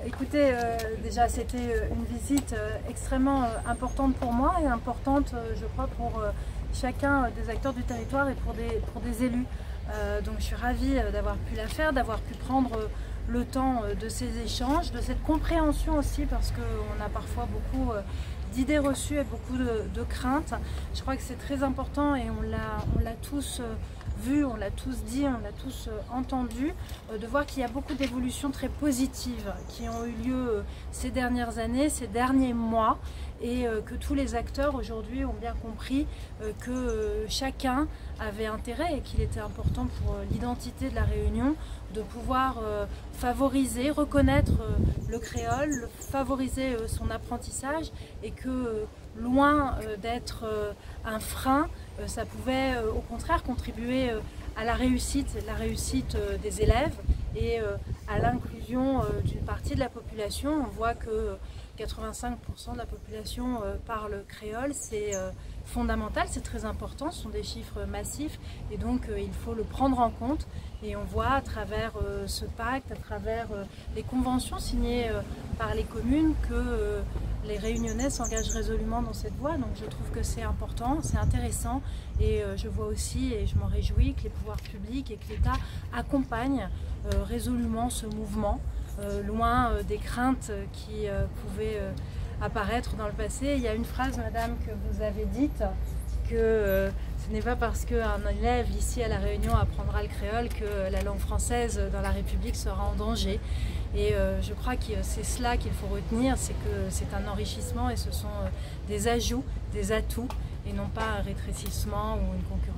Écoutez, déjà c'était une visite extrêmement importante pour moi et importante, je crois, pour chacun des acteurs du territoire et pour des élus. Donc je suis ravie d'avoir pu la faire, d'avoir pu prendre le temps de ces échanges, de cette compréhension aussi, parce qu'on a parfois beaucoup d'idées reçues et beaucoup de craintes. Je crois que c'est très important et on l'a tous vu, on l'a tous dit, on l'a tous entendu, de voir qu'il y a beaucoup d'évolutions très positives qui ont eu lieu ces dernières années, ces derniers mois, et que tous les acteurs aujourd'hui ont bien compris que chacun avait intérêt et qu'il était important pour l'identité de la Réunion de pouvoir favoriser, reconnaître le créole, favoriser son apprentissage, et que loin d'être un frein, ça pouvait au contraire contribuer à la réussite des élèves et à l'inclusion d'une partie de la population. On voit que 85% de la population parle créole, c'est fondamental, c'est très important, ce sont des chiffres massifs et donc il faut le prendre en compte. Et on voit à travers ce pacte, à travers les conventions signées par les communes que les Réunionnais s'engagent résolument dans cette voie. Donc je trouve que c'est important, c'est intéressant, et je vois aussi, et je m'en réjouis, que les pouvoirs publics et que l'État accompagnent résolument ce mouvement, loin des craintes qui pouvaient apparaître dans le passé. Il y a une phrase, madame, que vous avez dite, que ce n'est pas parce qu'un élève ici à La Réunion apprendra le créole que la langue française dans la République sera en danger. Et je crois que c'est cela qu'il faut retenir, c'est que c'est un enrichissement et ce sont des ajouts, des atouts, et non pas un rétrécissement ou une concurrence.